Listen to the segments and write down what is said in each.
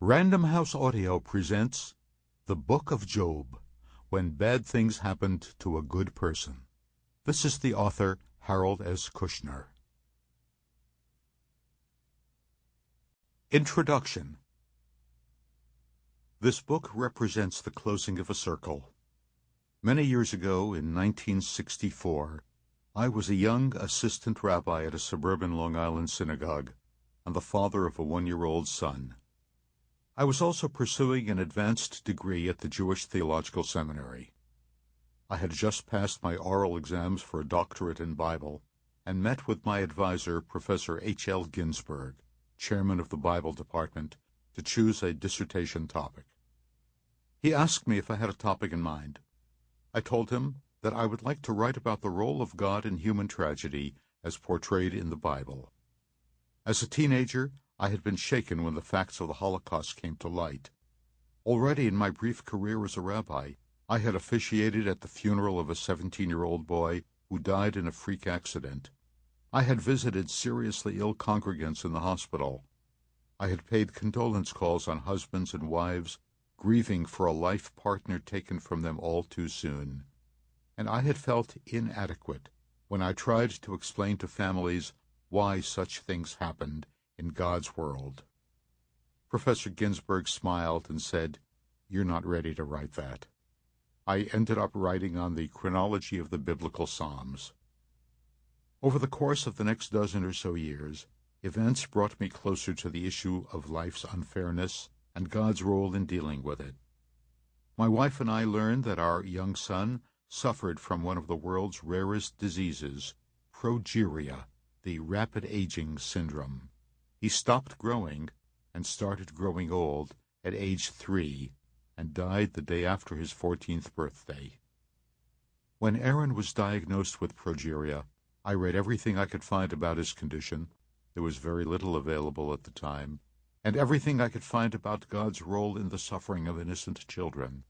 Random House Audio presents The Book of Job, When Bad Things Happened to a Good Person. This is the author, Harold S. Kushner. Introduction. This book represents the closing of a circle. Many years ago, in 1964, I was a young assistant rabbi at a suburban Long Island synagogue and the father of a one-year-old son. I was also pursuing an advanced degree at the Jewish Theological Seminary. I had just passed my oral exams for a doctorate in Bible and met with my advisor, Professor H.L. Ginsberg, chairman of the Bible department, to choose a dissertation topic. He asked me if I had a topic in mind. I told him that I would like to write about the role of God in human tragedy as portrayed in the Bible. As a teenager, I had been shaken when the facts of the Holocaust came to light. Already in my brief career as a rabbi, I had officiated at the funeral of a 17-year-old boy who died in a freak accident. I had visited seriously ill congregants in the hospital. I had paid condolence calls on husbands and wives grieving for a life partner taken from them all too soon. And I had felt inadequate when I tried to explain to families why such things happened in God's world. Professor Ginsberg smiled and said, "You're not ready to write that." I ended up writing on the chronology of the biblical Psalms. Over the course of the next dozen or so years, events brought me closer to the issue of life's unfairness and God's role in dealing with it. My wife and I learned that our young son suffered from one of the world's rarest diseases, progeria, the rapid aging syndrome. He stopped growing and started growing old at age 3 and died the day after his 14th birthday. When Aaron was diagnosed with progeria, I read everything I could find about his condition. There was very little available at the time, and everything I could find about God's role in the suffering of innocent children.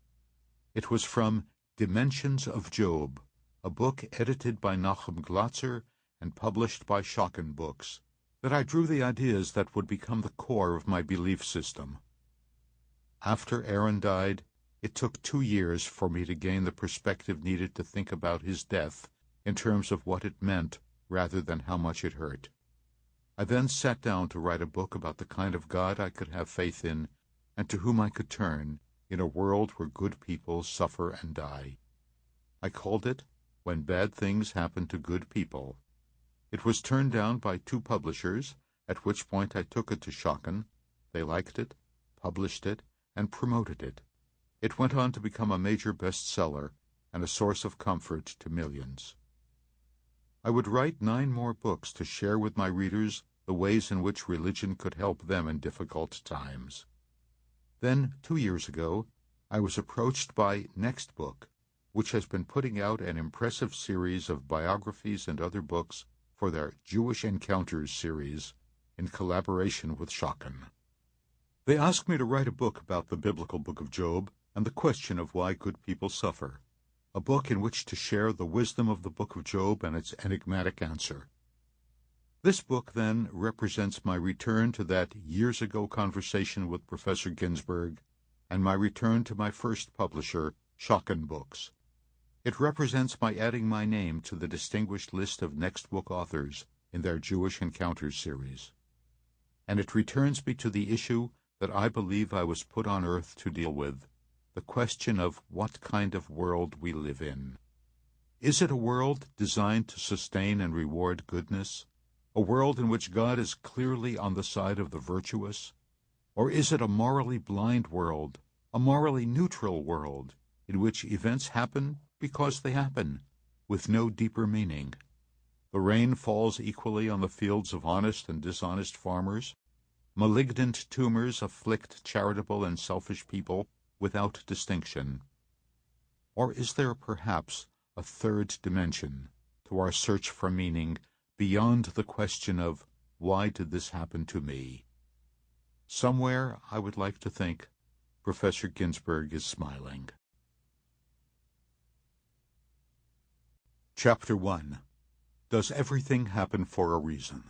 It was from Dimensions of Job, a book edited by Nachum Glatzer and published by Schocken Books, that I drew the ideas that would become the core of my belief system. After Aaron died, it took 2 years for me to gain the perspective needed to think about his death in terms of what it meant rather than how much it hurt. I then sat down to write a book about the kind of God I could have faith in and to whom I could turn in a world where good people suffer and die. I called it When Bad Things Happen to Good People. It was turned down by 2 publishers, at which point I took it to Schocken. They liked it, published it, and promoted it. It went on to become a major bestseller and a source of comfort to millions. I would write 9 more books to share with my readers the ways in which religion could help them in difficult times. Then, 2 years ago, I was approached by Next Book, which has been putting out an impressive series of biographies and other books for their Jewish Encounters series in collaboration with Schocken. They asked me to write a book about the biblical book of Job and the question of why good people suffer, a book in which to share the wisdom of the book of Job and its enigmatic answer. This book, then, represents my return to that years-ago conversation with Professor Ginsberg and my return to my first publisher, Schocken Books. It represents my adding my name to the distinguished list of Next Book authors in their Jewish Encounters series. And it returns me to the issue that I believe I was put on earth to deal with, the question of what kind of world we live in. Is it a world designed to sustain and reward goodness? A world in which God is clearly on the side of the virtuous? Or is it a morally blind world, a morally neutral world, in which events happen because they happen, with no deeper meaning? The rain falls equally on the fields of honest and dishonest farmers. Malignant tumors afflict charitable and selfish people without distinction. Or is there perhaps a third dimension to our search for meaning beyond the question of, why did this happen to me? Somewhere, I would like to think, Professor Ginsberg is smiling. Chapter 1. Does Everything Happen for a Reason?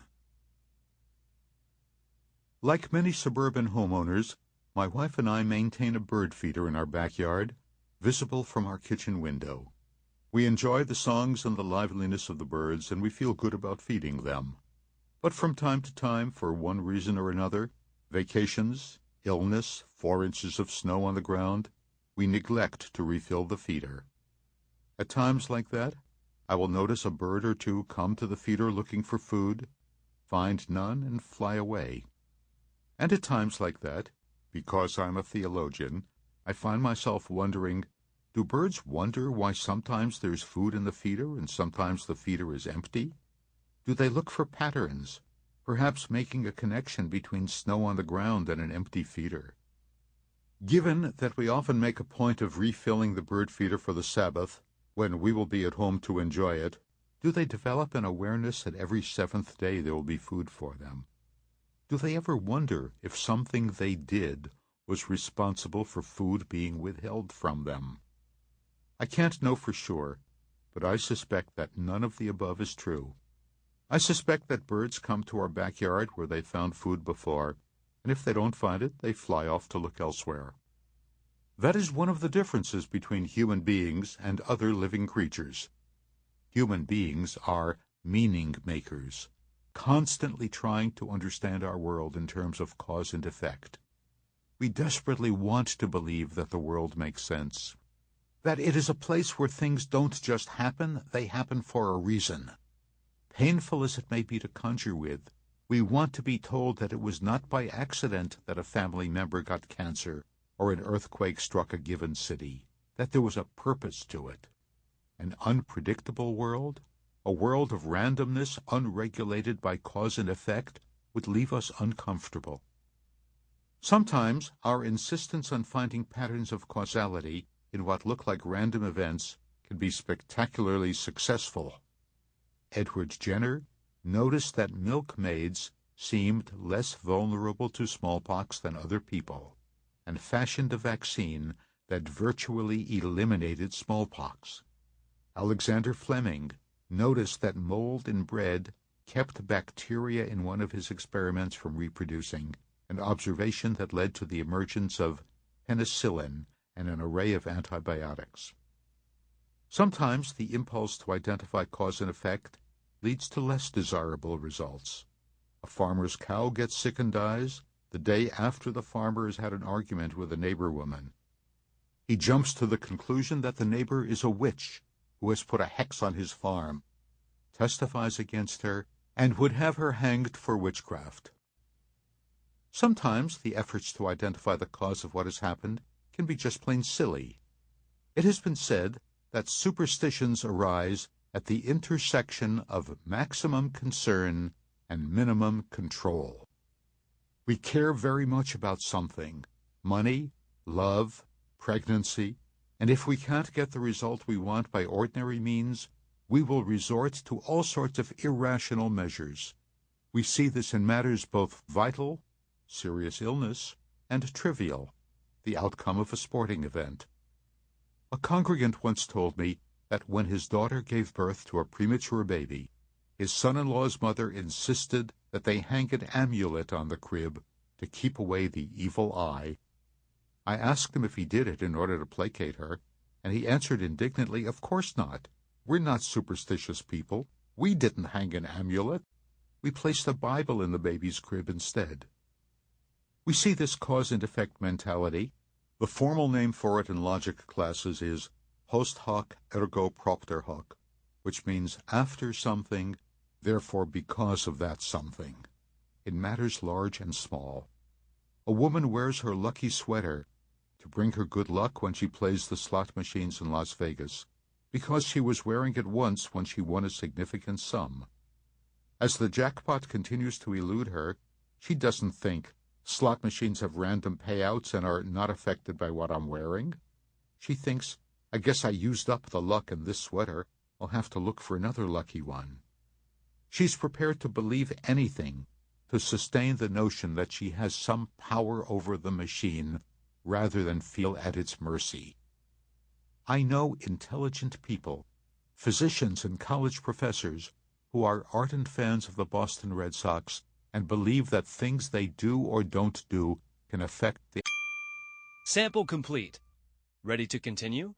Like many suburban homeowners, My wife and I maintain a bird feeder in our backyard, visible from our kitchen window. We enjoy the songs and the liveliness of the birds, and we feel good about feeding them. But from time to time, for one reason or another, vacations, illness, 4 inches of snow on the ground, we neglect to refill the feeder. At times like that, I will notice a bird or two come to the feeder looking for food, find none, and fly away. And at times like that, because I'm a theologian, I find myself wondering, do birds wonder why sometimes there's food in the feeder and sometimes the feeder is empty? Do they look for patterns, perhaps making a connection between snow on the ground and an empty feeder? Given that we often make a point of refilling the bird feeder for the Sabbath, when we will be at home to enjoy it, do they develop an awareness that every 7th day there will be food for them? Do they ever wonder if something they did was responsible for food being withheld from them? I can't know for sure, but I suspect that none of the above is true. I suspect that birds come to our backyard where they found food before, and if they don't find it, they fly off to look elsewhere. That is one of the differences between human beings and other living creatures. Human beings are meaning makers, constantly trying to understand our world in terms of cause and effect. We desperately want to believe that the world makes sense, that it is a place where things don't just happen, they happen for a reason. Painful as it may be to conjure with, we want to be told that it was not by accident that a family member got cancer or an earthquake struck a given city, that there was a purpose to it. An unpredictable world, a world of randomness unregulated by cause and effect, would leave us uncomfortable. Sometimes our insistence on finding patterns of causality in what look like random events can be spectacularly successful. Edward Jenner noticed that milkmaids seemed less vulnerable to smallpox than other people, and fashioned a vaccine that virtually eliminated smallpox. Alexander Fleming noticed that mold in bread kept bacteria in one of his experiments from reproducing, an observation that led to the emergence of penicillin and an array of antibiotics. Sometimes the impulse to identify cause and effect leads to less desirable results. A farmer's cow gets sick and dies the day after the farmer has had an argument with a neighbor woman. He jumps to the conclusion that the neighbor is a witch who has put a hex on his farm, testifies against her, and would have her hanged for witchcraft. Sometimes the efforts to identify the cause of what has happened can be just plain silly. It has been said that superstitions arise at the intersection of maximum concern and minimum control. We care very much about something, money, love, pregnancy, and if we can't get the result we want by ordinary means, we will resort to all sorts of irrational measures. We see this in matters both vital, serious illness, and trivial, the outcome of a sporting event. A congregant once told me that when his daughter gave birth to a premature baby, his son-in-law's mother insisted that they hang an amulet on the crib to keep away the evil eye. I asked him if he did it in order to placate her, and he answered indignantly, "Of course not. We're not superstitious people. We didn't hang an amulet. We placed a Bible in the baby's crib instead." We see this cause and effect mentality. The formal name for it in logic classes is post hoc ergo propter hoc, which means after something, therefore because of that something, in matters large and small. A woman wears her lucky sweater to bring her good luck when she plays the slot machines in Las Vegas, because she was wearing it once when she won a significant sum. As the jackpot continues to elude her, she doesn't think, slot machines have random payouts and are not affected by what I'm wearing. She thinks, I guess I used up the luck in this sweater. I'll have to look for another lucky one. She's prepared to believe anything to sustain the notion that she has some power over the machine rather than feel at its mercy. I know intelligent people, physicians and college professors, who are ardent fans of the Boston Red Sox and believe that things they do or don't do can affect the Sample complete. Ready to continue?